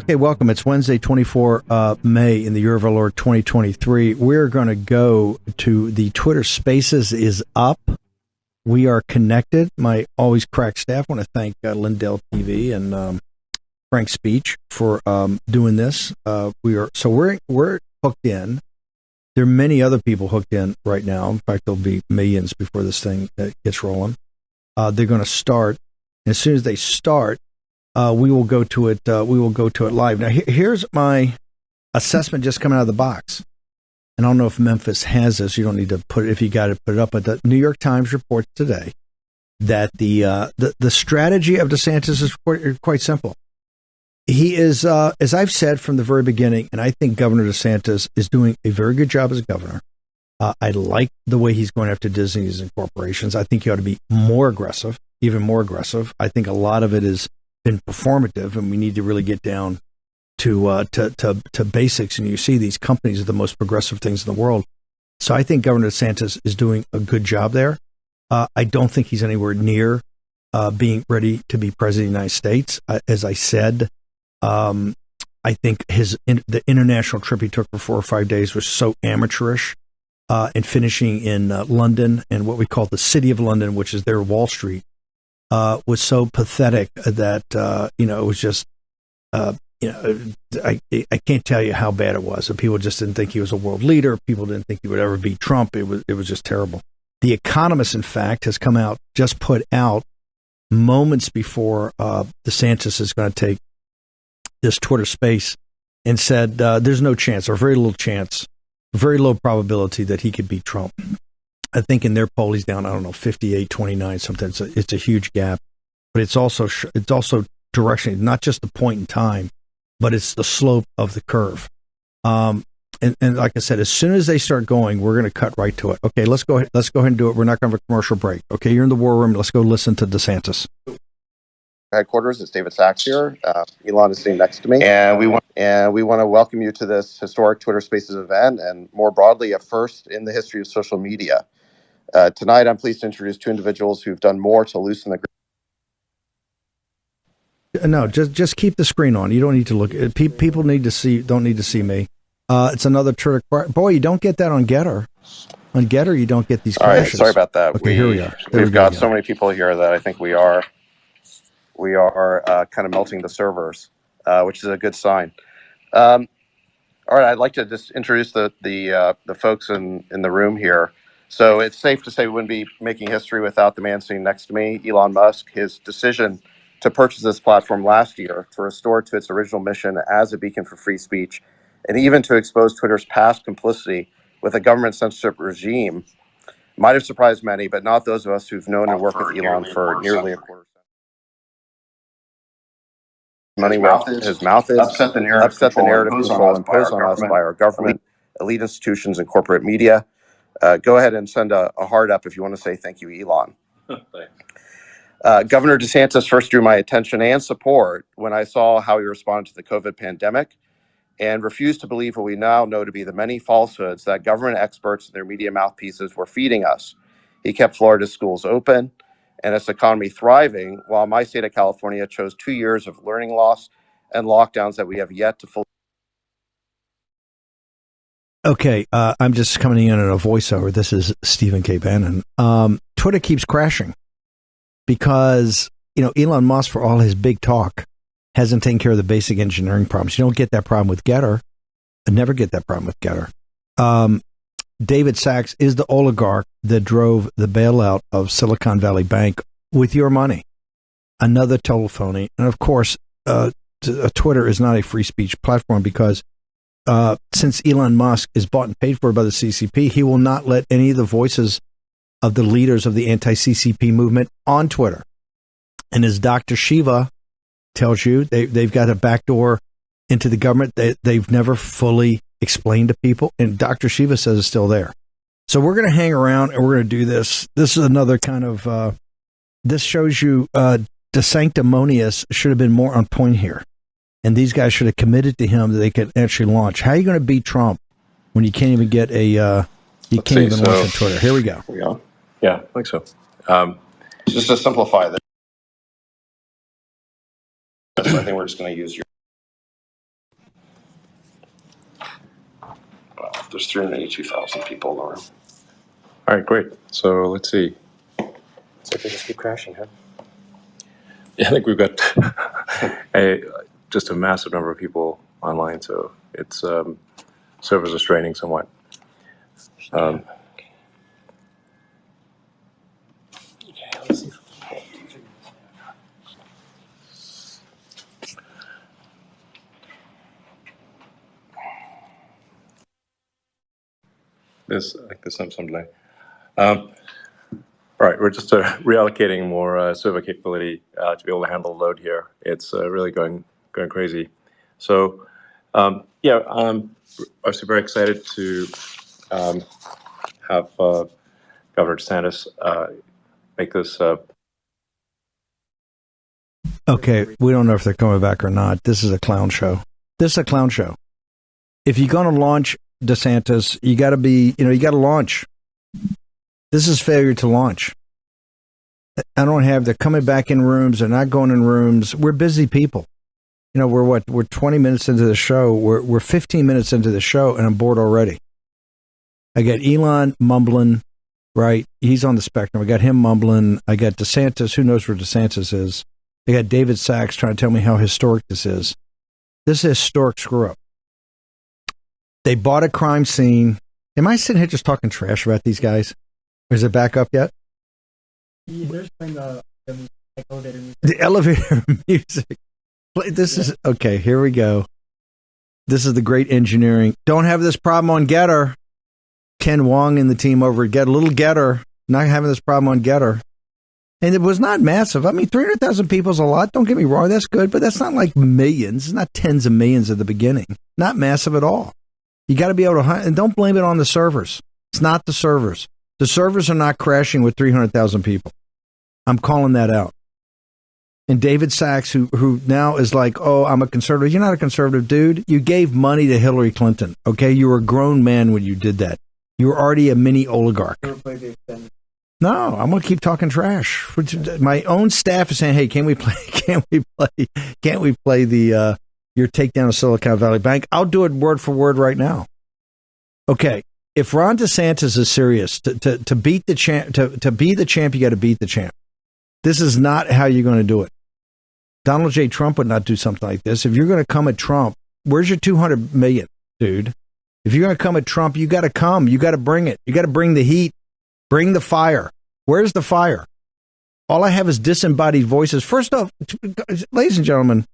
Hey, welcome. It's Wednesday, 24 May in the year of our Lord 2023. We're going to go to the Twitter Spaces is up. We are connected. My always crack staff. I want to thank Lindell TV and Frank Speech for doing this. We're hooked in. There are many other people hooked in right now. In fact, there'll be millions before this thing gets rolling. They're going to start. And as soon as they start, we will go to it. We will go to it live. Now, here's my assessment just coming out of the box. And I don't know if Memphis has this. You don't need to put it if you got to put it up. But the New York Times reports today that the strategy of Desantis is quite simple. He is, as I've said from the very beginning, and I think Governor DeSantis is doing a very good job as a governor. I like the way he's going after Disney's and corporations. I think he ought to be more aggressive, even more aggressive. I think a lot of it has been performative, and we need to really get down to basics. And you see these companies are the most progressive things in the world. So I think Governor DeSantis is doing a good job there. I don't think he's anywhere near being ready to be president of the United States. As I said, I think the international trip he took for 4 or 5 days was so amateurish, and finishing in London and what we call the City of London, which is their Wall Street, was so pathetic that it was just I can't tell you how bad it was. And people just didn't think he was a world leader. People didn't think he would ever beat Trump. It was just terrible. The Economist, in fact, has put out moments before DeSantis is going to take this Twitter space and said there's no chance, or very little chance, very low probability that he could beat Trump. I think in their poll he's down, 58-29 something. It's a huge gap, but it's also directionally not just the point in time, but it's the slope of the curve. And like I said, as soon as they start going, we're going to cut right to it. Okay, let's go ahead and do it. We're not going to have a commercial break. Okay, you're in the war room. Let's go listen to DeSantis. Headquarters. It's David Sachs here. Elon is sitting next to me, and we want to welcome you to this historic Twitter Spaces event, and more broadly, a first in the history of social media. Tonight, I'm pleased to introduce two individuals who've done more to loosen the. No, just keep the screen on. You don't need to look. People don't need to see me. It's another Twitter. Boy, you don't get that on Getter. On Getter, you don't get these crashes. All right, sorry about that. Okay, here we are. We've got so many people here that I think we are kind of melting the servers, which is a good sign. All right, I'd like to just introduce the folks in the room here. So it's safe to say we wouldn't be making history without the man sitting next to me, Elon Musk. His decision to purchase this platform last year to restore it to its original mission as a beacon for free speech, and even to expose Twitter's past complicity with a government censorship regime might have surprised many, but not those of us who've known and worked with Elon for nearly a quarter. His mouth is upset the narrative control imposed on us by our government, elite institutions, and corporate media. Go ahead and send a heart up if you want to say thank you, Elon. Governor DeSantis first drew my attention and support when I saw how he responded to the COVID pandemic and refused to believe what we now know to be the many falsehoods that government experts and their media mouthpieces were feeding us. He kept Florida's schools open and its economy thriving, while my state of California chose 2 years of learning loss and lockdowns that we have yet to fully. Okay, I'm just coming in on a voiceover. This is Stephen K. Bannon. Twitter keeps crashing because, Elon Musk, for all his big talk, hasn't taken care of the basic engineering problems. You don't get that problem with Getter. I never get that problem with Getter. David Sachs is the oligarch that drove the bailout of Silicon Valley Bank with your money. Another total phony. And of course, Twitter is not a free speech platform because since Elon Musk is bought and paid for by the CCP, he will not let any of the voices of the leaders of the anti-CCP movement on Twitter. And as Dr. Shiva tells you, they've got a backdoor into the government. They've never fully explained to people, and Dr. Shiva says it's still there. So we're going to hang around and we're going to do this. This is another kind of, this shows you De Sanctimonious should have been more on point here. And these guys should have committed to him that they could actually launch. How are you going to beat Trump when you can't even get launch on Twitter? Here we go. Yeah, I think so. Just to simplify this, I think we're just going to use your There's 382,000 people in the room. All right, great. So let's see. So they just keep crashing, huh? Yeah, I think we've got just a massive number of people online, so it's servers are straining somewhat. Okay, let's see. I think there's some delay. All right, we're just reallocating more server capability to be able to handle the load here. It's really going crazy. So, yeah, obviously very excited to have Governor DeSantis make this. Okay, we don't know if they're coming back or not. This is a clown show. This is a clown show. If you're going to launch DeSantis, you got to launch. This is failure to launch. They're coming back in rooms. They're not going in rooms. We're busy people. We're 20 minutes into the show. We're 15 minutes into the show, and I'm bored already. I got Elon mumbling, right? He's on the spectrum. I got him mumbling. I got DeSantis. Who knows where DeSantis is? I got David Sachs trying to tell me how historic this is. This is a historic screw up. They bought a crime scene. Am I sitting here just talking trash about these guys? Or is it back up yet? Yeah, they're playing the elevator music. The elevator music. This is, okay, here we go. This is the great engineering. Don't have this problem on Getter. Ken Wong and the team over at Getter. Little Getter. Not having this problem on Getter. And it was not massive. I mean, 300,000 people is a lot. Don't get me wrong. That's good. But that's not like millions. It's not tens of millions at the beginning. Not massive at all. You got to be able to hunt. And don't blame it on the servers. It's not the servers. The servers are not crashing with 300,000 people. I'm calling that out. And David Sachs, who now is like, oh, I'm a conservative. You're not a conservative, dude. You gave money to Hillary Clinton. Okay? You were a grown man when you did that. You were already a mini oligarch. No, I'm going to keep talking trash. My own staff is saying, "Hey, can we play the your takedown of Silicon Valley Bank?" I'll do it word for word right now. Okay, if Ron DeSantis is serious to beat the champ, to be the champ, you got to beat the champ. This is not how you're going to do it. Donald J. Trump would not do something like this. If you're going to come at Trump, where's your 200 million, dude? If you're going to come at Trump, you got to come. You got to bring it. You got to bring the heat. Bring the fire. Where's the fire? All I have is disembodied voices. First off, ladies and gentlemen,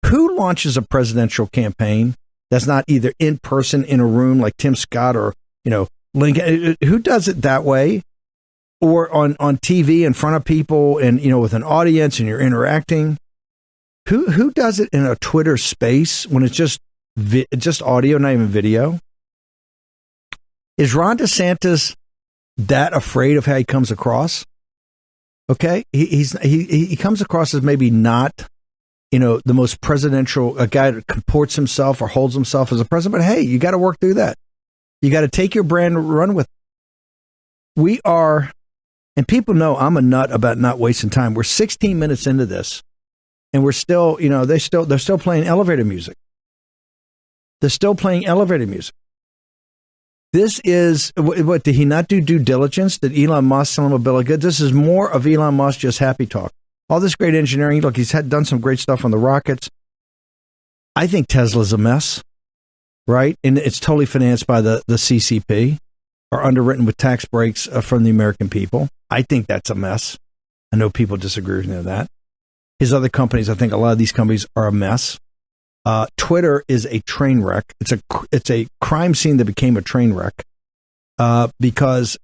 who launches a presidential campaign that's not either in person in a room like Tim Scott or, Lincoln? Who does it that way? Or on TV in front of people and, with an audience and you're interacting? Who does it in a Twitter space when it's just audio, not even video? Is Ron DeSantis that afraid of how he comes across? Okay, he comes across as maybe not, the most presidential, a guy that comports himself or holds himself as a president. But hey, you got to work through that. You got to take your brand and run with it. We are, and people know I'm a nut about not wasting time. We're 16 minutes into this, and we're still, they're still playing elevator music. They're still playing elevator music. This is, what, did he not do due diligence? Did Elon Musk sell him a bill of goods? This is more of Elon Musk just happy talk. All this great engineering. Look, he's done some great stuff on the rockets. I think Tesla's a mess, right? And it's totally financed by the CCP or underwritten with tax breaks from the American people. I think that's a mess. I know people disagree with me on that. His other companies, I think a lot of these companies are a mess. Twitter is a train wreck. It's a crime scene that became a train wreck because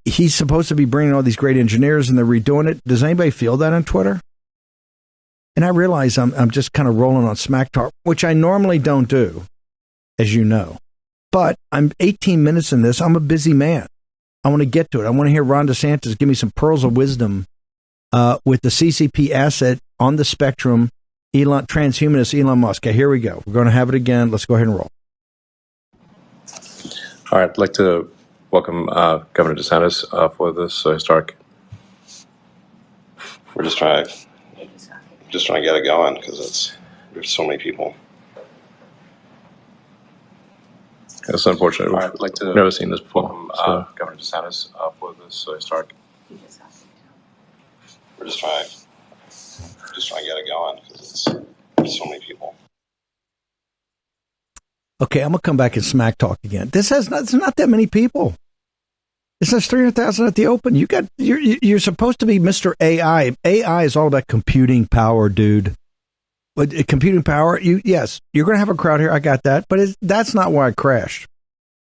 he's supposed to be bringing all these great engineers and they're redoing it. Does anybody feel that on Twitter? And I realize I'm just kind of rolling on smack talk, which I normally don't do, as you know. But I'm 18 minutes in this. I'm a busy man. I want to get to it. I want to hear Ron DeSantis give me some pearls of wisdom with the CCP asset on the spectrum. Transhumanist Elon Musk. Okay, here we go. We're going to have it again. Let's go ahead and roll. All right, I'd like to welcome Governor DeSantis for this historic. We're just trying to get it going because there's so many people. It's unfortunate. All right, I'd like to Never seen this before. welcome Governor Desantis for this historic. We're just trying to get it going because there's so many people. Okay, I'm gonna come back and smack talk again. It's not that many people. It says 300,000 at the open. You're supposed to be Mr. AI. AI is all about computing power, dude. But computing power, yes, you're gonna have a crowd here. I got that, but that's not why it crashed.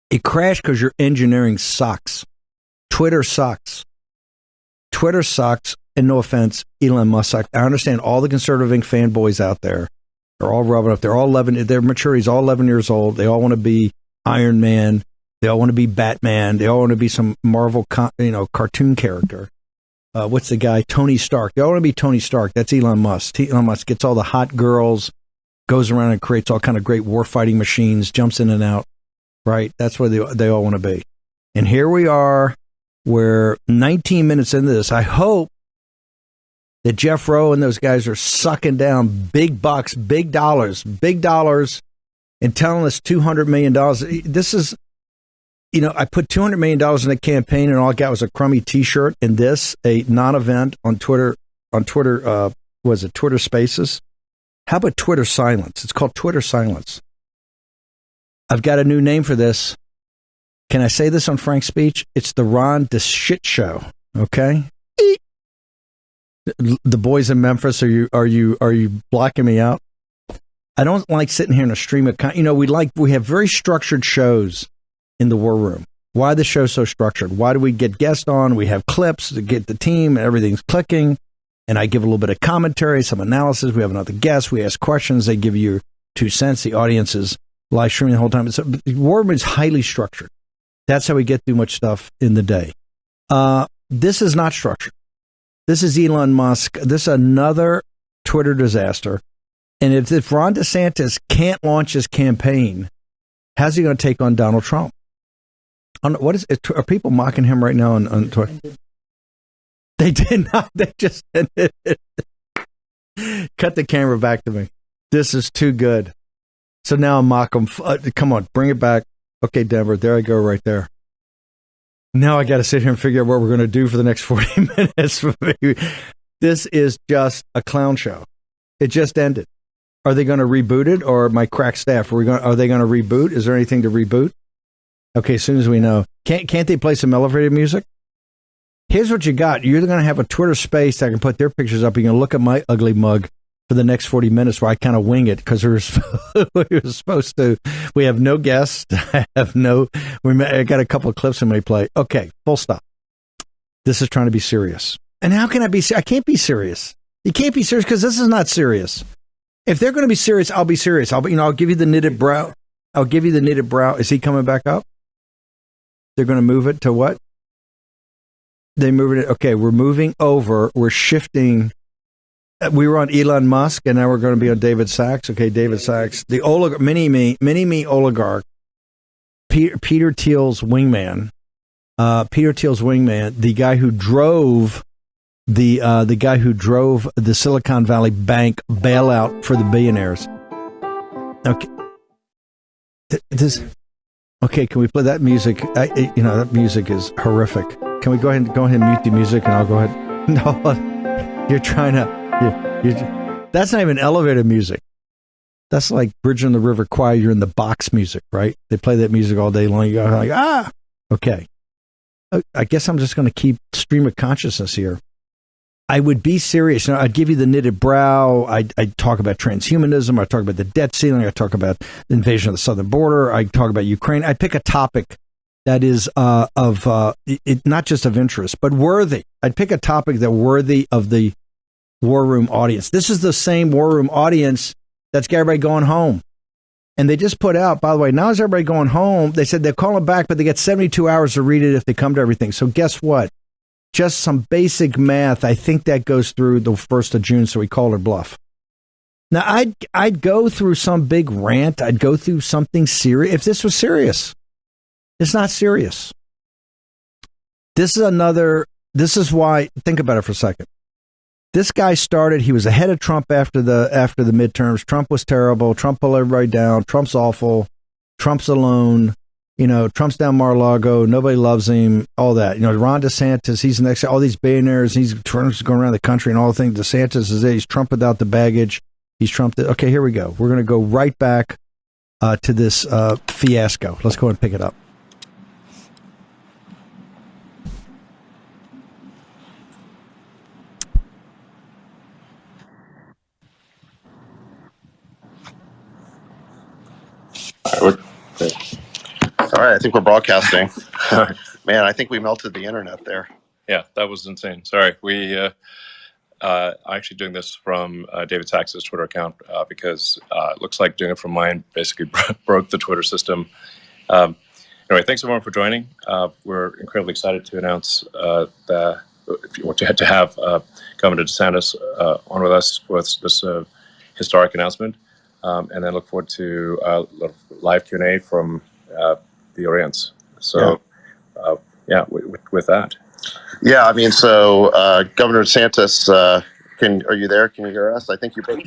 It crashed because your engineering sucks. Twitter sucks. Twitter sucks. And no offense, Elon Musk sucks. I understand all the conservative Inc. fanboys out there. They're all rubbing up. They're all 11. Their maturity is all 11 years old. They all want to be Iron Man. They all want to be Batman. They all want to be some Marvel, cartoon character. What's the guy? Tony Stark. They all want to be Tony Stark. That's Elon Musk. Elon Musk gets all the hot girls, goes around and creates all kind of great war-fighting machines, jumps in and out. Right? That's where they all want to be. And here we are. We're 19 minutes into this. I hope that Jeff Rowe and those guys are sucking down big bucks, big dollars, and telling us $200 million. This is, I put $200 million in a campaign and all I got was a crummy T-shirt and this, a non-event on Twitter, was it Twitter Spaces? How about Twitter Silence? It's called Twitter Silence. I've got a new name for this. Can I say this on Frank's speech? It's the Ron DeShit Show, okay? The boys in Memphis, are you blocking me out? I don't like sitting here in a stream of we have very structured shows in the War Room. Why are the show so structured? Why do we get guests on? We have clips to get the team and everything's clicking, and I give a little bit of commentary, some analysis. We have another guest. We ask questions. They give you 2 cents. The audience is live streaming the whole time. War Room is highly structured. That's how we get through much stuff in the day. This is not structured. This is Elon Musk. This is another Twitter disaster. And if Ron DeSantis can't launch his campaign, how's he going to take on Donald Trump? Are people mocking him right now on Twitter? They did not. They just ended it. Cut the camera back to me. This is too good. So now I'm mocking him. Come on, bring it back. Okay, Denver, there I go right there. Now I got to sit here and figure out what we're going to do for the next 40 minutes. This is just a clown show. It just ended. Are they going to reboot it, or my crack staff? Are they going to reboot? Is there anything to reboot? Okay, as soon as we know. Can't they play some elevator music? Here's what you got. You're going to have a Twitter space that can put their pictures up. You're going to look at my ugly mug for the next 40 minutes where I kind of wing it because we were supposed to. We have no guests. I got a couple of clips I may play. Okay, full stop. This is trying to be serious. And how can I be? I can't be serious. You can't be serious because this is not serious. If they're going to be serious, I'll be serious. I'll give you the knitted brow. I'll give you the knitted brow. Is he coming back up? They're going to move it to what? They moved it. Okay, we're moving over. We're shifting. We were on Elon Musk, and now we're going to be on David Sachs. Okay, David Sachs, the mini-me oligarch, Peter Thiel's wingman. Peter Thiel's wingman, the guy who drove the Silicon Valley Bank bailout for the billionaires. Okay, okay, can we play that music? That music is horrific. Can we go ahead and mute the music, and I'll go ahead. No, you're trying to. That's not even elevator music. That's like Bridge on the River Choir. You're in the box music, right? They play that music all day long. You go like, okay. I guess I'm just going to keep stream of consciousness here. I would be serious. I'd give you the knitted brow. I'd talk about transhumanism. I'd talk about the debt ceiling. I'd talk about the invasion of the southern border. I'd talk about Ukraine. I'd pick a topic that is not just of interest, but worthy. I'd pick a topic that worthy of the War Room audience. This is the same War Room audience that's got everybody going home. And they just put out, by the way, now is everybody going home? They said they're calling back, but they get 72 hours to read it if they come to everything. So guess what? Just some basic math. I think that goes through the 1st of June, so we call her bluff. Now, I'd go through some big rant. I'd go through something serious. If this was serious, it's not serious. This is why, think about it for a second. This guy started, he was ahead of Trump after the midterms. Trump was terrible. Trump pulled everybody down. Trump's awful. Trump's alone. Trump's down Mar-a-Lago, nobody loves him, all that. Ron DeSantis, he's the next, all these billionaires, Trump's going around the country and all the things. DeSantis is it. He's Trump without the baggage. He's Trump. Okay, here we go. We're going to go right back to this fiasco. Let's go and pick it up. All right, I think we're broadcasting. Man, I think we melted the internet there. Yeah, that was insane. Sorry. We actually doing this from David Sax's Twitter account because it looks like doing it from mine basically broke the Twitter system. Anyway, thanks everyone for joining. We're incredibly excited to announce that if you want to have Governor DeSantis on with us with this historic announcement, and then look forward to live Q&A from the audience. So, with that. Yeah, I mean, so Governor DeSantis, are you there? Can you hear us? I think you broke.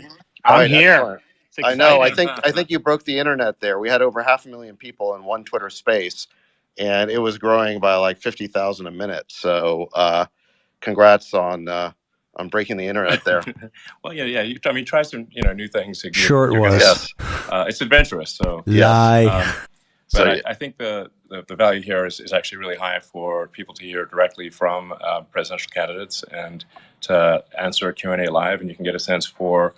I'm here. Excellent. I know. I think you broke the internet there. We had over 500,000 people in one Twitter space, and it was growing by like 50,000 a minute. So, congrats on breaking the internet there. Well, yeah. Try some new things. Sure, it was. Yes. It's adventurous. So lie. But I think the value here is actually really high for people to hear directly from presidential candidates and to answer a Q&A live, and you can get a sense for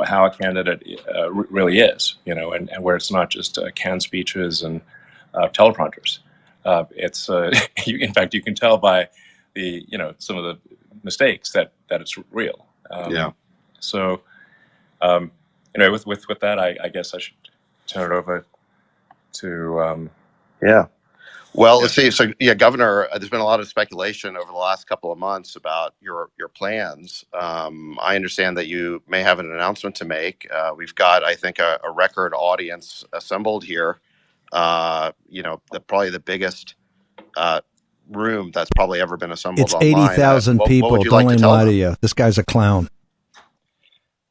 how a candidate really is, and where it's not just canned speeches and teleprompters. It's in fact, you can tell by the some of the mistakes that it's real. So with that, I guess I should turn it over to let's see. So Governor, there's been a lot of speculation over the last couple of months about your plans. I understand that you may have an announcement to make. We've got, I think, a record audience assembled here. Probably the biggest room that's probably ever been assembled. It's online. 80,000 people. What would you Don't like to lie tell to them? you. This guy's a clown.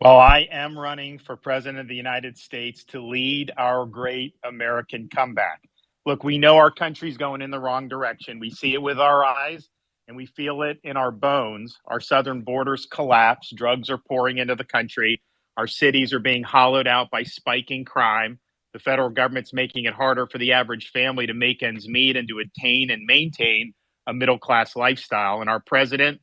Well, I am running for president of the United States to lead our great American comeback. Look, we know our country's going in the wrong direction. We see it with our eyes and we feel it in our bones. Our southern borders collapse. Drugs are pouring into the country. Our cities are being hollowed out by spiking crime. The federal government's making it harder for the average family to make ends meet and to attain and maintain a middle-class lifestyle. And our president,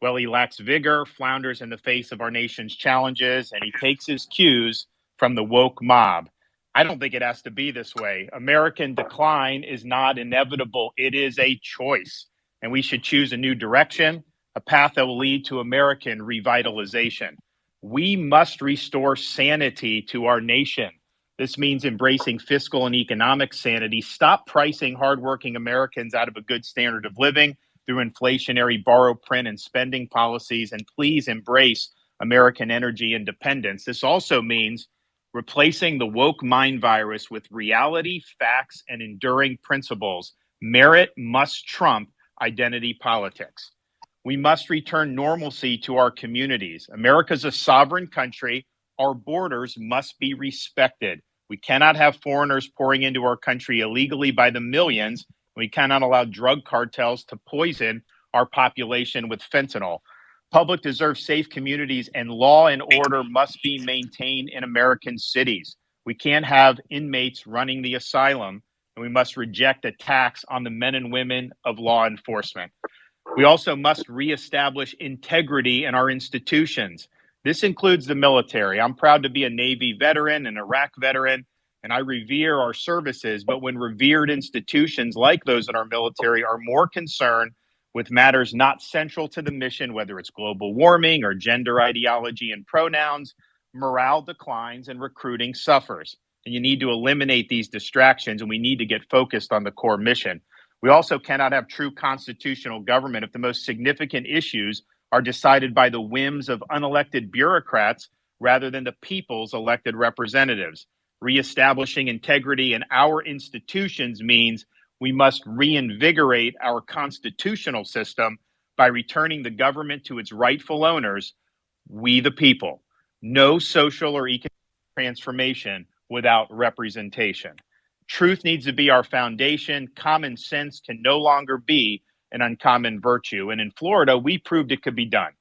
well, he lacks vigor, flounders in the face of our nation's challenges, and he takes his cues from the woke mob. I don't think it has to be this way. American decline is not inevitable. It is a choice, and we should choose a new direction, a path that will lead to American revitalization. We must restore sanity to our nation. This means embracing fiscal and economic sanity. Stop pricing hardworking Americans out of a good standard of living through inflationary borrow, print, and spending policies, and please embrace American energy independence. This also means replacing the woke mind virus with reality, facts, and enduring principles. Merit must trump identity politics. We must return normalcy to our communities. America's a sovereign country. Our borders must be respected. We cannot have foreigners pouring into our country illegally by the millions. We cannot allow drug cartels to poison our population with fentanyl. Public deserves safe communities, and law and order must be maintained in American cities. We can't have inmates running the asylum, and we must reject attacks on the men and women of law enforcement. We also must reestablish integrity in our institutions. This includes the military. I'm proud to be a Navy veteran, an Iraq veteran, and I revere our services. But when revered institutions like those in our military are more concerned with matters not central to the mission, whether it's global warming or gender ideology and pronouns, morale declines and recruiting suffers. And you need to eliminate these distractions, and we need to get focused on the core mission. We also cannot have true constitutional government if the most significant issues are decided by the whims of unelected bureaucrats rather than the people's elected representatives. Reestablishing integrity in our institutions means we must reinvigorate our constitutional system by returning the government to its rightful owners, we the people. No social or economic transformation without representation. Truth needs to be our foundation. Common sense can no longer be an uncommon virtue. And in Florida, we proved it could be done.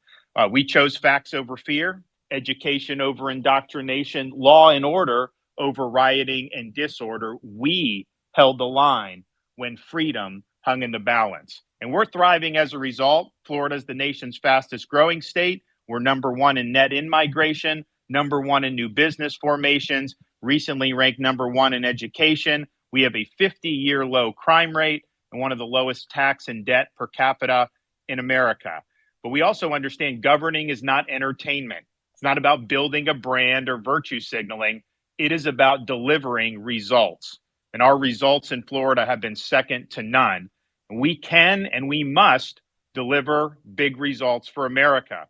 We chose facts over fear, education over indoctrination, law and order over rioting and disorder. We held the line when freedom hung in the balance. And we're thriving as a result. Florida is the nation's fastest growing state. We're number one in net in-migration, number one in new business formations, recently ranked number one in education. We have a 50-year low crime rate and one of the lowest tax and debt per capita in America. But we also understand governing is not entertainment. It's not about building a brand or virtue signaling. It is about delivering results. And our results in Florida have been second to none. We can and we must deliver big results for America.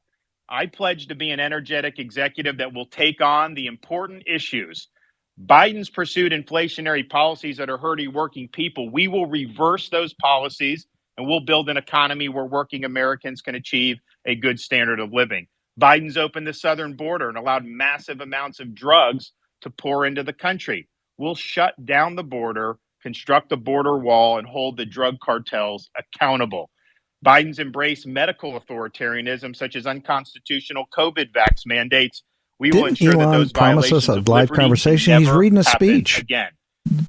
I pledge to be an energetic executive that will take on the important issues. Biden's pursued inflationary policies that are hurting working people. We will reverse those policies and we'll build an economy where working Americans can achieve a good standard of living. Biden's opened the southern border and allowed massive amounts of drugs to pour into the country. We'll shut down the border, construct a border wall, and hold the drug cartels accountable. Biden's embraced medical authoritarianism, such as unconstitutional COVID vax mandates. We will Didn't ensure that Elon those promise us violations a of live liberty conversation? can He's never reading a happen speech. again.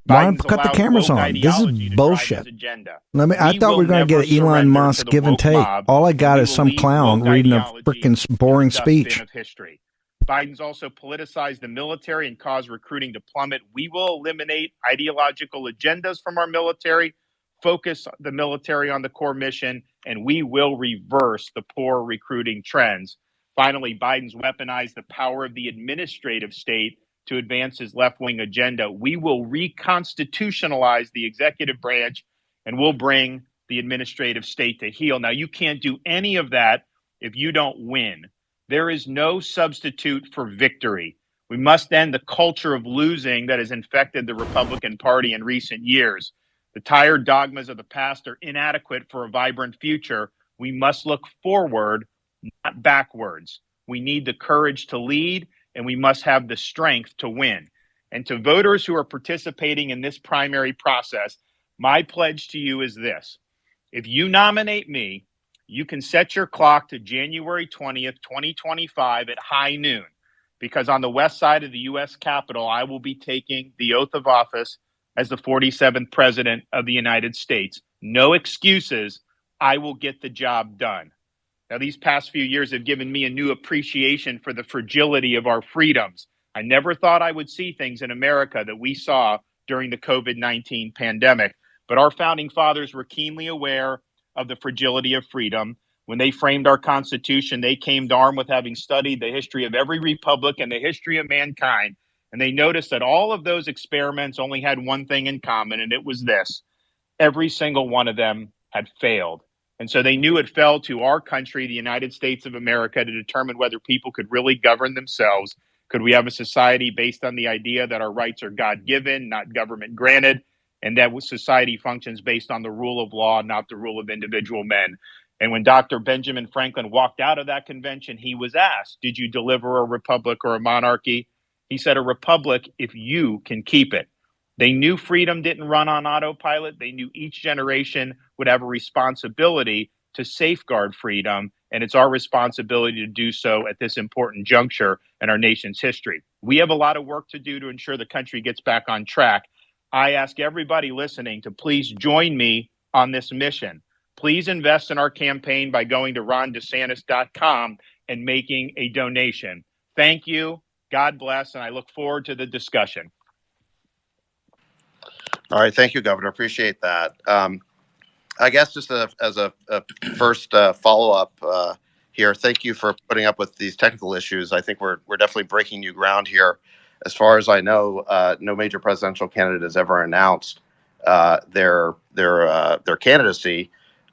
Why Biden's cut the allowed cameras woke on? This is ideology to drive bullshit. his agenda. I We thought we will were going to never get an Elon surrender to Musk the give and woke take. mob, All I and got we is will some leave clown woke reading a ideology freaking in boring the dustbin speech. of history. Biden's also politicized the military and caused recruiting to plummet. We will eliminate ideological agendas from our military, focus the military on the core mission, and we will reverse the poor recruiting trends. Finally, Biden's weaponized the power of the administrative state to advance his left-wing agenda. We will reconstitutionalize the executive branch and we'll bring the administrative state to heel. Now, you can't do any of that if you don't win. There is no substitute for victory. We must end the culture of losing that has infected the Republican Party in recent years. The tired dogmas of the past are inadequate for a vibrant future. We must look forward, not backwards. We need the courage to lead, and we must have the strength to win. And to voters who are participating in this primary process, my pledge to you is this. If you nominate me, you can set your clock to January 20th, 2025 at high noon, because on the west side of the U.S. Capitol, I will be taking the oath of office as the 47th President of the United States. No excuses. I will get the job done. Now, these past few years have given me a new appreciation for the fragility of our freedoms. I never thought I would see things in America that we saw during the COVID-19 pandemic, but our founding fathers were keenly aware of the fragility of freedom. When they framed our Constitution, they came armed with having studied the history of every republic and the history of mankind. And they noticed that all of those experiments only had one thing in common, and it was this. Every single one of them had failed. And so they knew it fell to our country, the United States of America, to determine whether people could really govern themselves. Could we have a society based on the idea that our rights are God-given, not government granted, and that society functions based on the rule of law, not the rule of individual men? And when Dr. Benjamin Franklin walked out of that convention, he was asked, did you deliver a republic or a monarchy? He said, a republic if you can keep it. They knew freedom didn't run on autopilot. They knew each generation would have a responsibility to safeguard freedom, and it's our responsibility to do so at this important juncture in our nation's history. We have a lot of work to do to ensure the country gets back on track. I ask everybody listening to please join me on this mission. Please invest in our campaign by going to rondesantis.com and making a donation. Thank you. God bless, and I look forward to the discussion. All right, thank you, Governor. Appreciate that. I guess just as a first follow-up here, thank you for putting up with these technical issues. I think we're definitely breaking new ground here. As far as I know, no major presidential candidate has ever announced their candidacy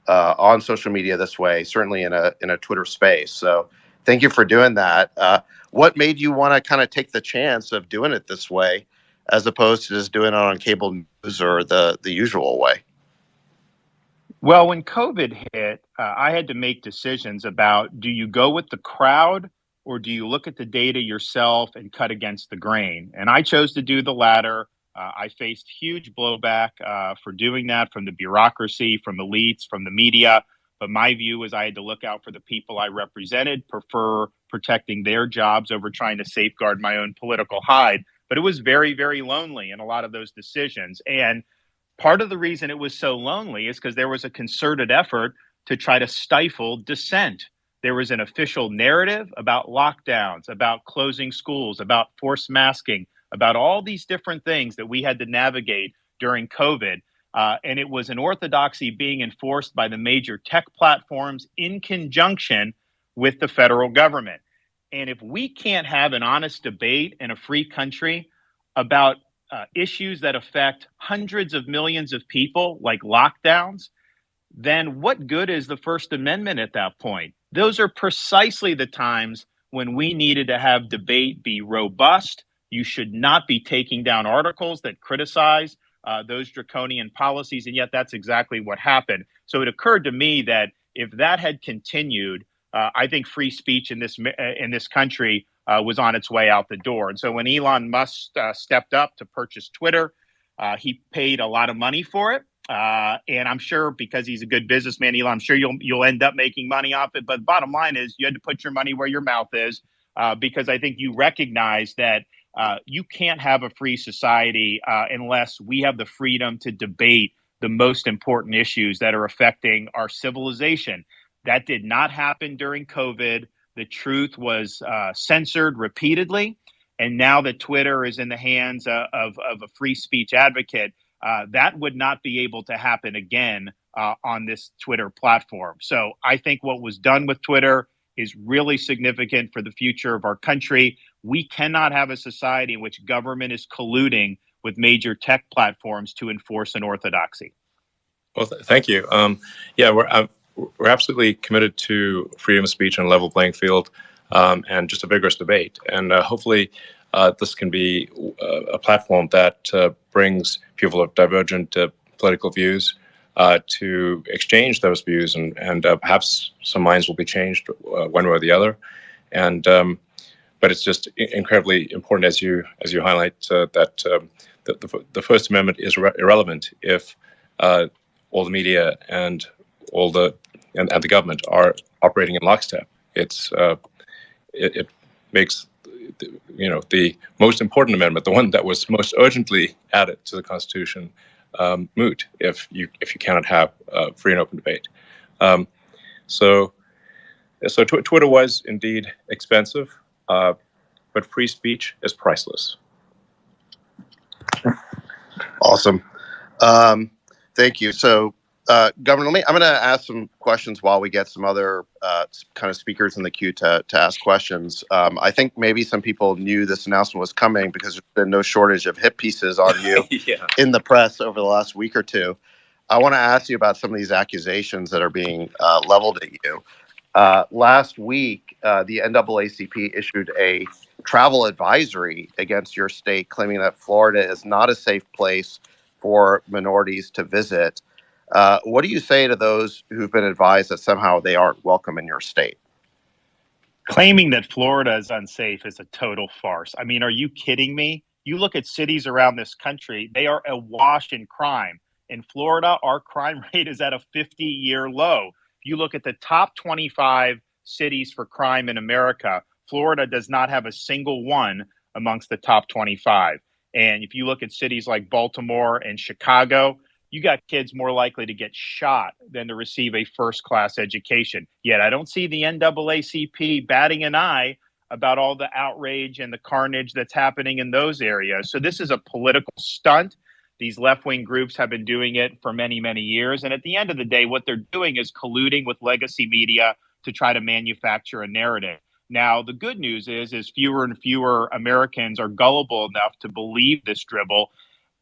on social media this way. Certainly in a Twitter space. So thank you for doing that. What made you want to kind of take the chance of doing it this way, as opposed to just doing it on cable news or the usual way? Well, when COVID hit, I had to make decisions about, do you go with the crowd or do you look at the data yourself and cut against the grain? And I chose to do the latter. I faced huge blowback for doing that from the bureaucracy, from elites, from the media. But my view was I had to look out for the people I represented, prefer protecting their jobs over trying to safeguard my own political hide. But it was very, very lonely in a lot of those decisions. And part of the reason it was so lonely is because there was a concerted effort to try to stifle dissent. There was an official narrative about lockdowns, about closing schools, about forced masking, about all these different things that we had to navigate during COVID. And it was an orthodoxy being enforced by the major tech platforms in conjunction with the federal government. And if we can't have an honest debate in a free country about issues that affect hundreds of millions of people, like lockdowns, then what good is the First Amendment at that point? Those are precisely the times when we needed to have debate be robust. You should not be taking down articles that criticize those draconian policies, and yet that's exactly what happened. So it occurred to me that if that had continued, I think free speech in this country was on its way out the door. And so when Elon Musk stepped up to purchase Twitter, he paid a lot of money for it. And I'm sure because he's a good businessman, Elon, I'm sure you'll end up making money off it. But the bottom line is you had to put your money where your mouth is, because I think you recognize that you can't have a free society unless we have the freedom to debate the most important issues that are affecting our civilization. That did not happen during COVID. The truth was censored repeatedly. And now that Twitter is in the hands of a free speech advocate, that would not be able to happen again on this Twitter platform. So I think what was done with Twitter is really significant for the future of our country. We cannot have a society in which government is colluding with major tech platforms to enforce an orthodoxy. Well, thank you. Yeah, we're absolutely committed to freedom of speech and a level playing field, and just a vigorous debate. And hopefully this can be a platform that brings people of divergent political views to exchange those views, and perhaps some minds will be changed one way or the other. And but it's just incredibly important, as you highlight, that the First Amendment is irrelevant if all the media and the government are operating in lockstep. It makes the most important amendment, the one that was most urgently added to the Constitution, moot if you cannot have free and open debate. So Twitter was indeed expensive, but free speech is priceless. Awesome. Thank you. So, Governor, I'm going to ask some questions while we get some other kind of speakers in the queue to ask questions. I think maybe some people knew this announcement was coming because there's been no shortage of hit pieces on you Yeah. in the press over the last week or two. I want to ask you about some of these accusations that are being leveled at you. Last week, the NAACP issued a travel advisory against your state, claiming that Florida is not a safe place for minorities to visit. What do you say to those who've been advised that somehow they aren't welcome in your state? Claiming that Florida is unsafe is a total farce. I mean, are you kidding me? You look at cities around this country, they are awash in crime. In Florida, our crime rate is at a 50-year low. If you look at the top 25 cities for crime in America, Florida does not have a single one amongst the top 25. And if you look at cities like Baltimore and Chicago, you got kids more likely to get shot than to receive a first-class education. Yet I don't see the NAACP batting an eye about all the outrage and the carnage that's happening in those areas. So this is a political stunt. These left-wing groups have been doing it for many, many years. And at the end of the day, what they're doing is colluding with legacy media to try to manufacture a narrative. Now, the good news is fewer and fewer Americans are gullible enough to believe this dribble.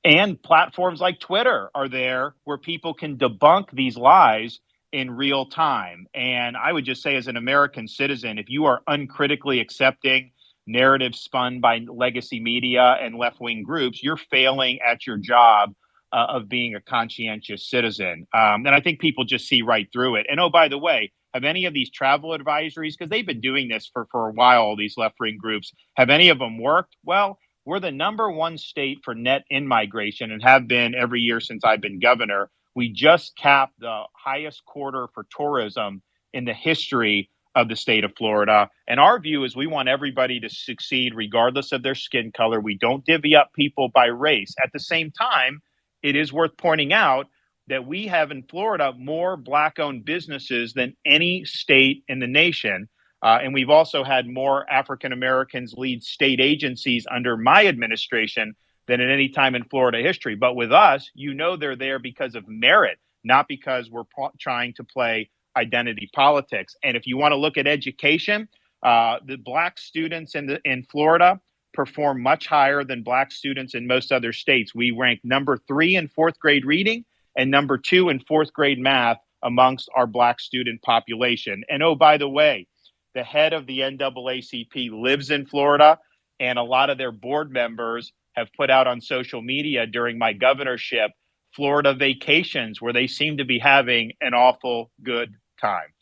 And platforms like Twitter are there where people can debunk these lies in real time. And I would just say, as an American citizen, if you are uncritically accepting narratives spun by legacy media and left-wing groups, you're failing at your job of being a conscientious citizen. And I think people just see right through it. And oh, by the way, have any of these travel advisories, because they've been doing this for a while, all these left-wing groups, have any of them worked? Well, we're the number one state for net in-migration and have been every year since I've been governor. We just capped the highest quarter for tourism in the history of the state of Florida. And our view is we want everybody to succeed regardless of their skin color. We don't divvy up people by race. At the same time, it is worth pointing out that we have in Florida more Black-owned businesses than any state in the nation. And we've also had more African Americans lead state agencies under my administration than at any time in Florida history. But with us, they're there because of merit, not because we're trying to play identity politics. And if you want to look at education, the Black students in Florida perform much higher than Black students in most other states. We rank number 3 in 4th grade reading and number 2 in 4th grade math amongst our Black student population. And oh, by the way, the head of the NAACP lives in Florida, and a lot of their board members have put out on social media during my governorship Florida vacations where they seem to be having an awful good time.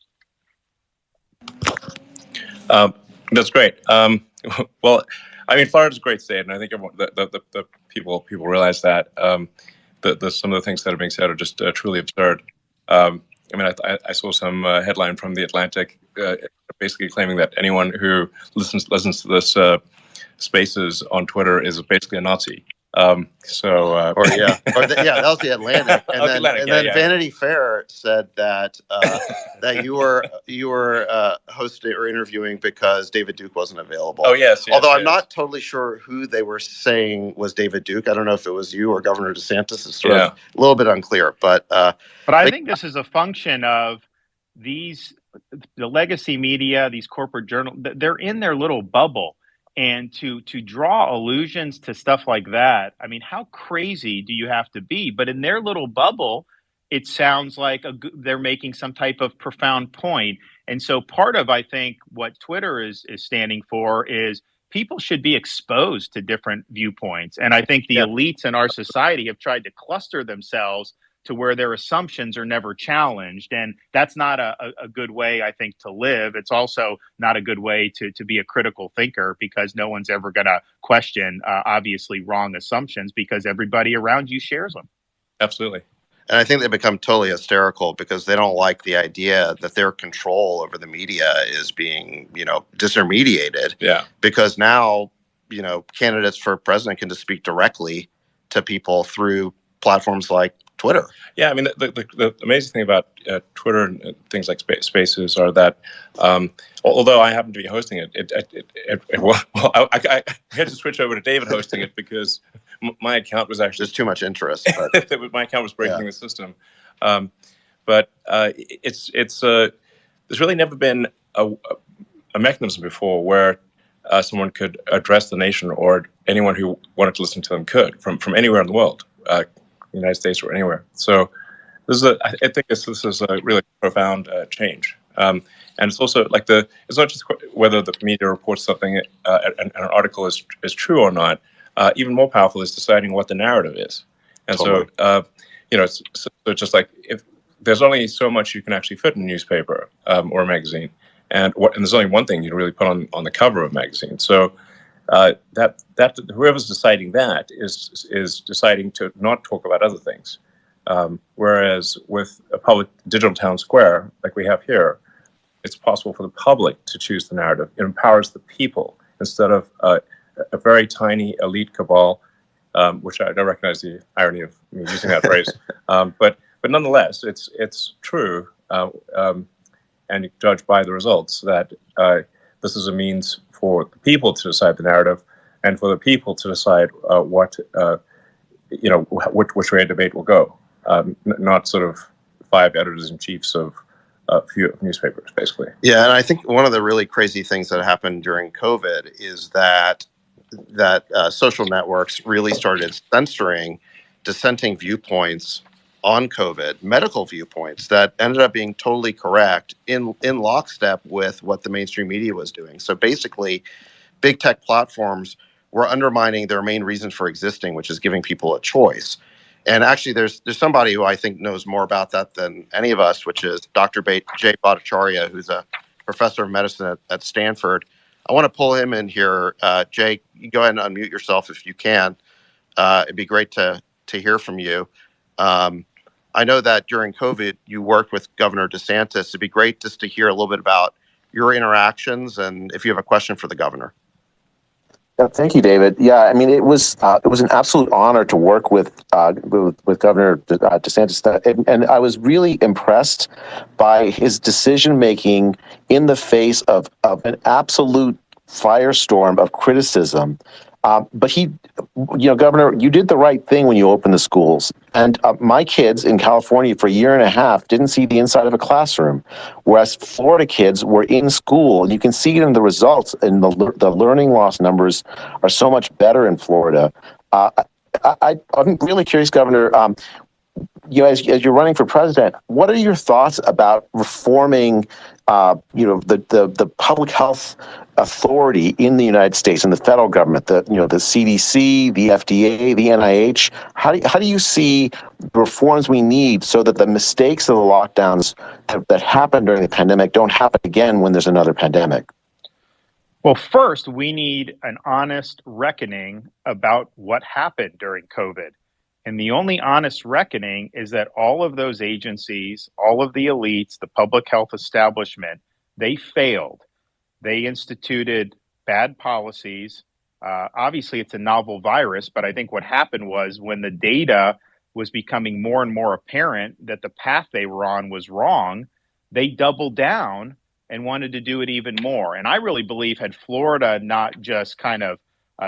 That's great. Well, I mean, Florida's a great state, and I think the people realize that. Some of the things that are being said are just truly absurd. I mean, I saw some headline from The Atlantic basically claiming that anyone who listens to this Spaces on Twitter is basically a Nazi. That was the Atlantic, and then Vanity Fair said that that you were hosting or interviewing because David Duke wasn't available. Oh yes. Although I'm not totally sure who they were saying was David Duke. I don't know if it was you or Governor Desantis. It's sort of a little bit unclear, but I think this is a function of the legacy media, these corporate journals. They're in their little bubble. And to draw allusions to stuff like that, I mean, how crazy do you have to be? But in their little bubble, it sounds like they're making some type of profound point. And so part of, I think, what Twitter is standing for is people should be exposed to different viewpoints. And I think the elites in our society have tried to cluster themselves to where their assumptions are never challenged. And that's not a good way, I think, to live. It's also not a good way to be a critical thinker, because no one's ever going to question obviously wrong assumptions because everybody around you shares them. Absolutely. And I think they become totally hysterical because they don't like the idea that their control over the media is being, disintermediated. Yeah. Because now, candidates for president can just speak directly to people through platforms like Twitter. Yeah, I mean, the amazing thing about Twitter and things like Spaces are that, although I happen to be hosting it, I had to switch over to David hosting it because my account was actually there's too much interest. But my account was breaking the system, but there's really never been a mechanism before where someone could address the nation, or anyone who wanted to listen to them could from anywhere in the world. United States or anywhere. So I think this is a really profound change. And it's also like it's not just whether the media reports something, an article is true or not. Even more powerful is deciding what the narrative is. And totally. So it's just like, if there's only so much you can actually fit in a newspaper or a magazine, and there's only one thing you can really put on the cover of a magazine. So that whoever's deciding that is deciding to not talk about other things. Whereas with a public digital town square like we have here, it's possible for the public to choose the narrative. It empowers the people instead of a very tiny elite cabal, which I don't recognize the irony of me using that phrase. But nonetheless, it's true, and you judge by the results that this is a means for the people to decide the narrative, and for the people to decide which way a debate will go. Not sort of 5 editors-in-chiefs of a few newspapers, basically. Yeah, and I think one of the really crazy things that happened during COVID is that social networks really started censoring dissenting viewpoints on COVID, medical viewpoints that ended up being totally correct in lockstep with what the mainstream media was doing. So basically, big tech platforms were undermining their main reason for existing, which is giving people a choice. And actually, there's somebody who I think knows more about that than any of us, which is Dr. Jay Bhattacharya, who's a professor of medicine at Stanford, I want to pull him in here. Jake, you go ahead and unmute yourself if you can. It'd be great to hear from you. I know that during COVID, you worked with Governor Desantis. It'd be great just to hear a little bit about your interactions and if you have a question for the governor. Thank you, David. Yeah, I mean, it was an absolute honor to work with Governor DeSantis, and I was really impressed by his decision making in the face of an absolute firestorm of criticism. But Governor, you did the right thing when you opened the schools. And my kids in California for a year and a half didn't see the inside of a classroom, whereas Florida kids were in school. And you can see it in the results, and the learning loss numbers are so much better in Florida. I'm really curious, Governor, as you're running for president, what are your thoughts about reforming, the public health authority in the United States and the federal government, the CDC, the FDA, the NIH? How do you see the reforms we need so that the mistakes of the lockdowns that happened during the pandemic don't happen again when there's another pandemic? Well, first, we need an honest reckoning about what happened during COVID. And the only honest reckoning is that all of those agencies, all of the elites, the public health establishment, they failed. They instituted bad policies. Obviously, it's a novel virus, but I think what happened was when the data was becoming more and more apparent that the path they were on was wrong, they doubled down and wanted to do it even more. And I really believe had Florida not just kind of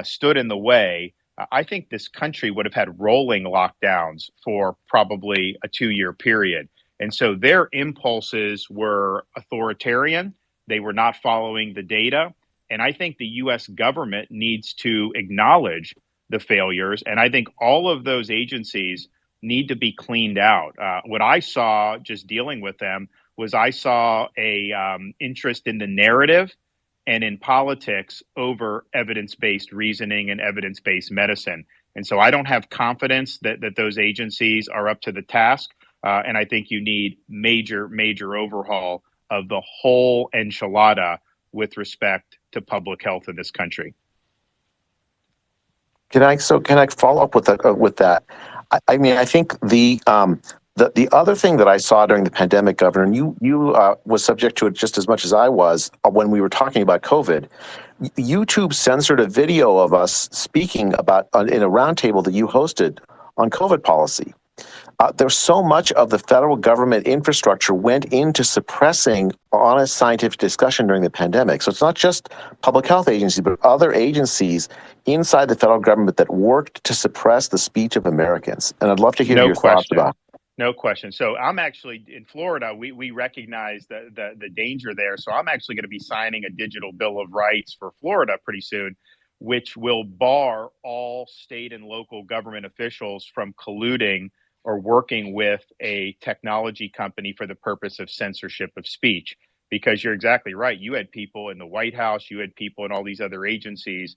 stood in the way, I think this country would have had rolling lockdowns for probably a 2-year period. And so their impulses were authoritarian. They were not following the data. And I think the US government needs to acknowledge the failures. And I think all of those agencies need to be cleaned out. What I saw just dealing with them was I saw a interest in the narrative and in politics over evidence-based reasoning and evidence-based medicine. And so I don't have confidence that those agencies are up to the task. And I think you need major overhaul of the whole enchilada with respect to public health in this country. Can I follow up with that? I mean, I think the other thing that I saw during the pandemic, Governor, and you was subject to it just as much as I was when we were talking about COVID. YouTube censored a video of us speaking about in a roundtable that you hosted on COVID policy. There's so much of the federal government infrastructure went into suppressing honest scientific discussion during the pandemic. So it's not just public health agencies, but other agencies inside the federal government that worked to suppress the speech of Americans. And I'd love to hear your thoughts about it. No question. So I'm actually in Florida. We recognize the danger there. So I'm actually going to be signing a digital Bill of Rights for Florida pretty soon, which will bar all state and local government officials from colluding or working with a technology company for the purpose of censorship of speech. Because you're exactly right. You had people in the White House, you had people in all these other agencies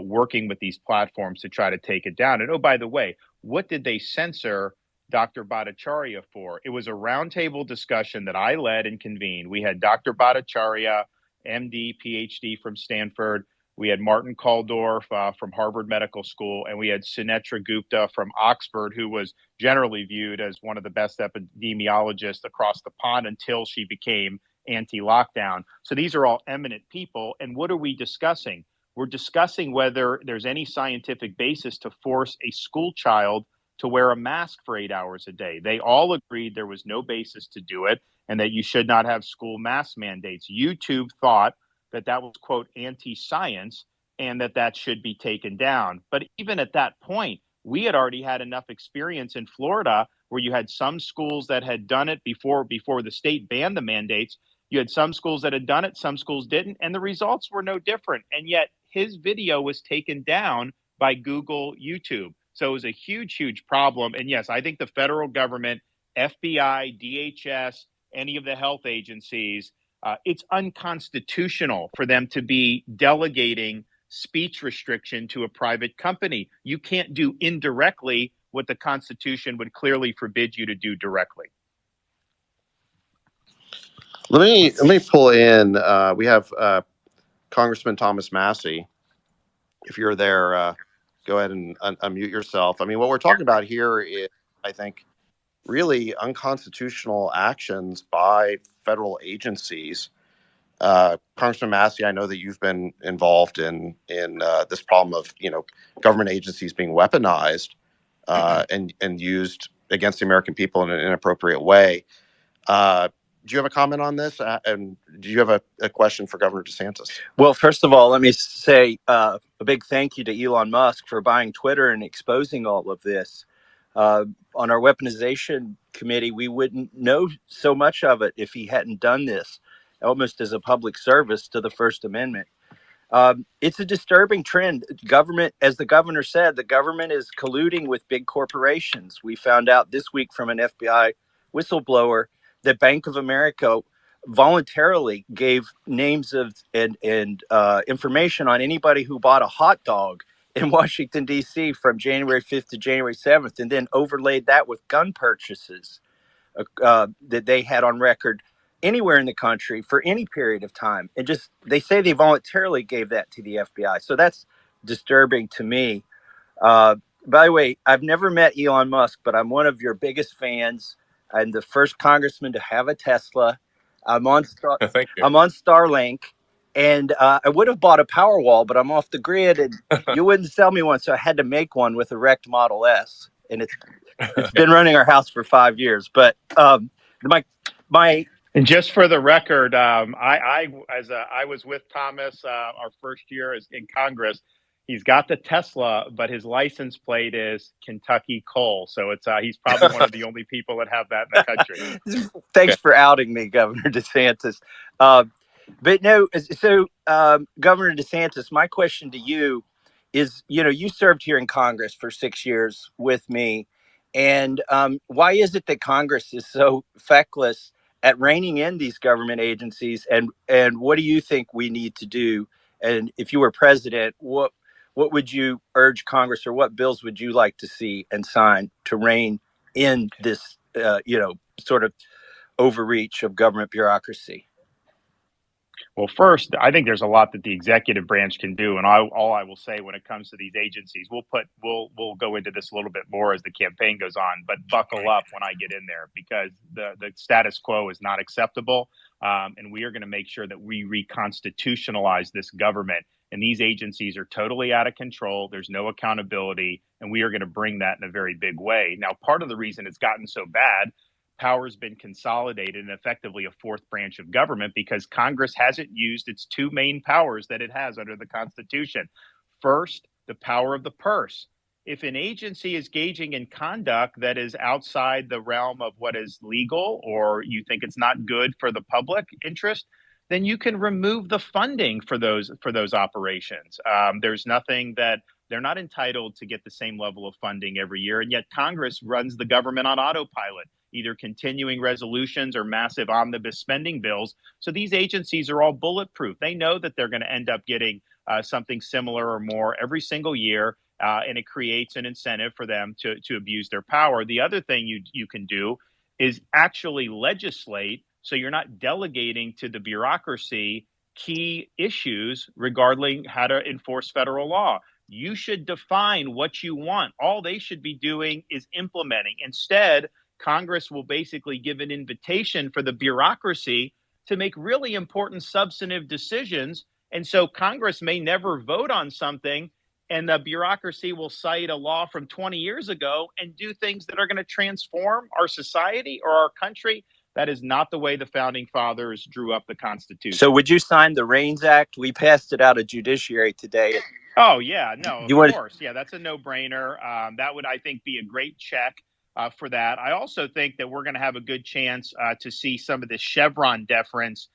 working with these platforms to try to take it down. And oh, by the way, what did they censor Dr. Bhattacharya for? It was a roundtable discussion that I led and convened. We had Dr. Bhattacharya, MD, PhD from Stanford. We had Martin Kulldorff from Harvard Medical School, and we had Sunetra Gupta from Oxford, who was generally viewed as one of the best epidemiologists across the pond until she became anti-lockdown. So these are all eminent people. And what are we discussing? We're discussing whether there's any scientific basis to force a school child to wear a mask for 8 hours a day. They all agreed there was no basis to do it and that you should not have school mask mandates. YouTube thought that was, quote, anti-science and that should be taken down. But even at that point, we had already had enough experience in Florida where you had some schools that had done it before the state banned the mandates. You had some schools that had done it, some schools didn't, and the results were no different. And yet his video was taken down by Google YouTube. So it was a huge problem. And yes, I think the federal government, FBI, DHS, any of the health agencies, it's unconstitutional for them to be delegating speech restriction to a private company. You can't do indirectly what the Constitution would clearly forbid you to do directly. Let me pull in. We have Congressman Thomas Massey, if you're there, go ahead and unmute yourself. I mean, what we're talking about here is, I think, really unconstitutional actions by federal agencies. Congressman Massey, I know that you've been involved in this problem of government agencies being weaponized and used against the American people in an inappropriate way. Do you have a comment on this? And do you have a question for Governor DeSantis? Well, first of all, let me say a big thank you to Elon Musk for buying Twitter and exposing all of this. On our weaponization committee, we wouldn't know so much of it if he hadn't done this, almost as a public service to the First Amendment. It's a disturbing trend. Government, as the governor said, the government is colluding with big corporations. We found out this week from an FBI whistleblower that Bank of America voluntarily gave names of and information on anybody who bought a hot dog in Washington, D.C. from January 5th to January 7th, and then overlaid that with gun purchases that they had on record anywhere in the country for any period of time. And just, they say they voluntarily gave that to the FBI. So that's disturbing to me. By the way, I've never met Elon Musk, but I'm one of your biggest fans. I'm the first congressman to have a Tesla. I'm on Thank you. I'm on Starlink, and I would have bought a Powerwall, but I'm off the grid, and you wouldn't sell me one, so I had to make one with a wrecked Model S, and it's been running our house for 5 years. But my And just for the record, I was with Thomas our first year in Congress. He's got the Tesla, but his license plate is Kentucky Coal. So it's he's probably one of the only people that have that in the country. Thanks for outing me, Governor DeSantis. But no, so Governor DeSantis, my question to you is, you served here in Congress for 6 years with me. And why is it that Congress is so feckless at reining in these government agencies? And what do you think we need to do? And if you were president, what would you urge Congress, or what bills would you like to see and sign to rein in this, sort of overreach of government bureaucracy? Well, first, I think there's a lot that the executive branch can do, and all I will say when it comes to these agencies, we'll go into this a little bit more as the campaign goes on. But buckle up when I get in there, because the status quo is not acceptable, and we are going to make sure that we reconstitutionalize this government. And these agencies are totally out of control. There's no accountability, and we are going to bring that in a very big way. Now, part of the reason it's gotten so bad, power's been consolidated and effectively a fourth branch of government, because Congress hasn't used its two main powers that it has under the Constitution. First, the power of the purse. If an agency is engaging in conduct that is outside the realm of what is legal, or you think it's not good for the public interest, then you can remove the funding for those operations. There's nothing that they're not entitled to get the same level of funding every year, and yet Congress runs the government on autopilot, either continuing resolutions or massive omnibus spending bills. So these agencies are all bulletproof. They know that they're going to end up getting something similar or more every single year, and it creates an incentive for them to abuse their power. The other thing you can do is actually legislate, so you're not delegating to the bureaucracy key issues regarding how to enforce federal law. You should define what you want. All they should be doing is implementing. Instead, Congress will basically give an invitation for the bureaucracy to make really important substantive decisions. And so Congress may never vote on something, and the bureaucracy will cite a law from 20 years ago and do things that are going to transform our society or our country. That is not the way the founding fathers drew up the Constitution. So would you sign the REINS Act? We passed it out of judiciary today. Oh, yeah, no, of course. Yeah, that's a no-brainer. That would, I think, be a great check for that. I also think that we're going to have a good chance to see some of this Chevron deference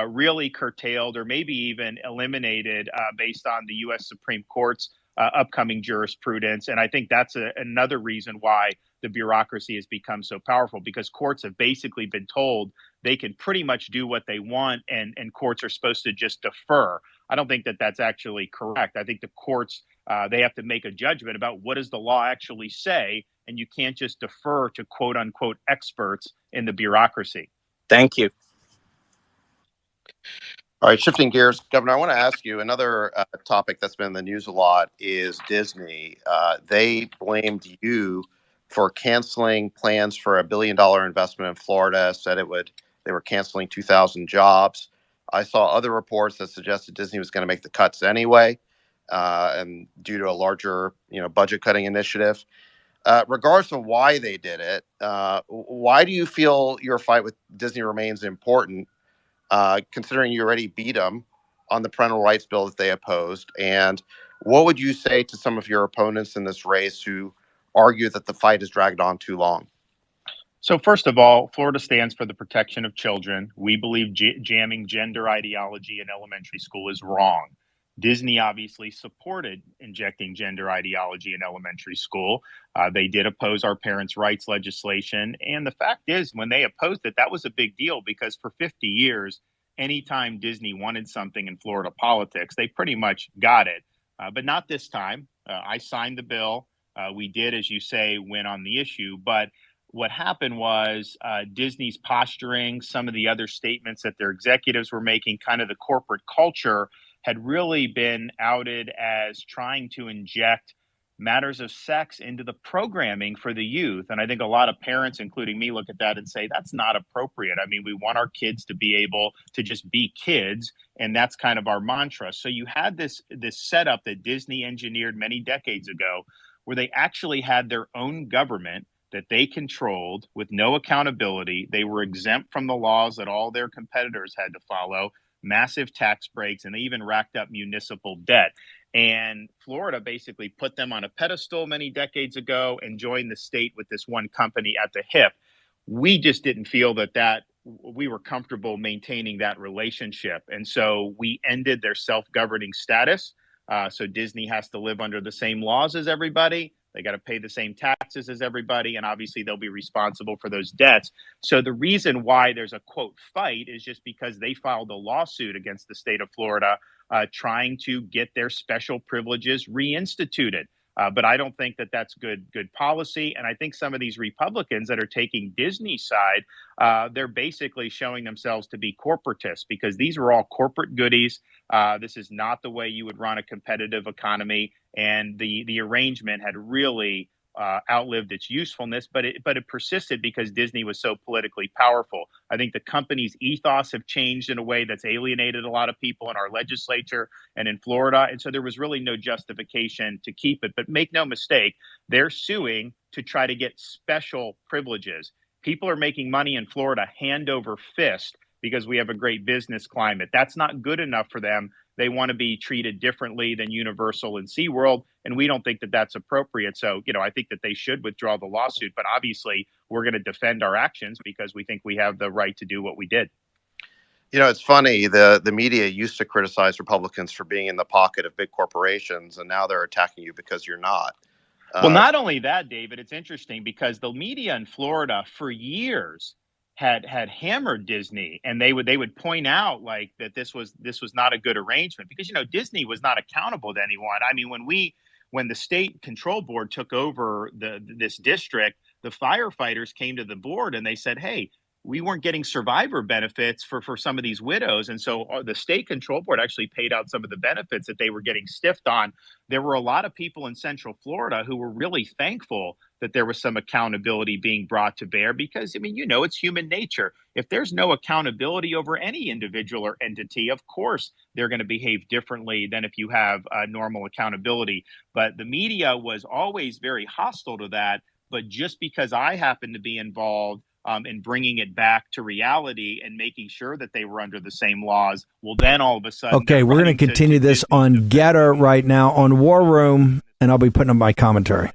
really curtailed, or maybe even eliminated, based on the U.S. Supreme Court's upcoming jurisprudence. And I think that's another reason why the bureaucracy has become so powerful, because courts have basically been told they can pretty much do what they want, and courts are supposed to just defer. I don't think that that's actually correct. I think the courts, they have to make a judgment about what does the law actually say, and you can't just defer to quote unquote experts in the bureaucracy. Thank you. All right, shifting gears, Governor, I want to ask you another topic that's been in the news a lot is Disney. They blamed you for canceling plans for $1 billion investment in Florida. Said they were canceling 2,000 jobs. I saw other reports that suggested Disney was going to make the cuts anyway, and due to a larger, budget cutting initiative. Regardless of why they did it, why do you feel your fight with Disney remains important? Considering you already beat them on the parental rights bill that they opposed? And what would you say to some of your opponents in this race who argue that the fight has dragged on too long? So, first of all, Florida stands for the protection of children. We believe jamming gender ideology in elementary school is wrong. Disney obviously supported injecting gender ideology in elementary school. They did oppose our parents' rights legislation. And the fact is, when they opposed it, that was a big deal because for 50 years, anytime Disney wanted something in Florida politics, they pretty much got it. But not this time. I signed the bill. We did, as you say, win on the issue. But what happened was Disney's posturing, some of the other statements that their executives were making, kind of the corporate culture had really been outed as trying to inject matters of sex into the programming for the youth. And I think a lot of parents, including me, look at that and say, that's not appropriate. I mean, we want our kids to be able to just be kids. And that's kind of our mantra. So you had this setup that Disney engineered many decades ago, where they actually had their own government that they controlled with no accountability. They were exempt from the laws that all their competitors had to follow, massive tax breaks, and they even racked up municipal debt. And Florida basically put them on a pedestal many decades ago and joined the state with this one company at the hip. We just didn't feel that we were comfortable maintaining that relationship. And so we ended their self-governing status. So Disney has to live under the same laws as everybody. They got to pay the same taxes as everybody. And obviously, they'll be responsible for those debts. So the reason why there's a quote fight is just because they filed a lawsuit against the state of Florida trying to get their special privileges reinstituted. But I don't think that that's good policy. And I think some of these Republicans that are taking Disney's side, they're basically showing themselves to be corporatists because these were all corporate goodies. This is not the way you would run a competitive economy. And the arrangement had really outlived its usefulness, but it persisted because Disney was so politically powerful. I think the company's ethos have changed in a way that's alienated a lot of people in our legislature and in Florida. And so there was really no justification to keep it. But make no mistake, they're suing to try to get special privileges. People are making money in Florida hand over fist because we have a great business climate. That's not good enough for them. They want to be treated differently than Universal and SeaWorld, and we don't think that that's appropriate. So, I think that they should withdraw the lawsuit, but obviously we're going to defend our actions because we think we have the right to do what we did. It's funny. The media used to criticize Republicans for being in the pocket of big corporations, and now they're attacking you because you're not. Well, not only that, David, it's interesting because the media in Florida for years had hammered Disney, and they would point out like that this was not a good arrangement because Disney was not accountable to anyone. I mean, when the state control board took over this district, the firefighters came to the board and they said, "Hey, we weren't getting survivor benefits for some of these widows." And so the state control board actually paid out some of the benefits that they were getting stiffed on. There were a lot of people in Central Florida who were really thankful that there was some accountability being brought to bear because, it's human nature. If there's no accountability over any individual or entity, of course, they're going to behave differently than if you have normal accountability. But the media was always very hostile to that. But just because I happen to be involved and bringing it back to reality and making sure that they were under the same laws. Well, then all of a sudden, okay, we're going to continue this on Getter right now on War Room, and I'll be putting up my commentary.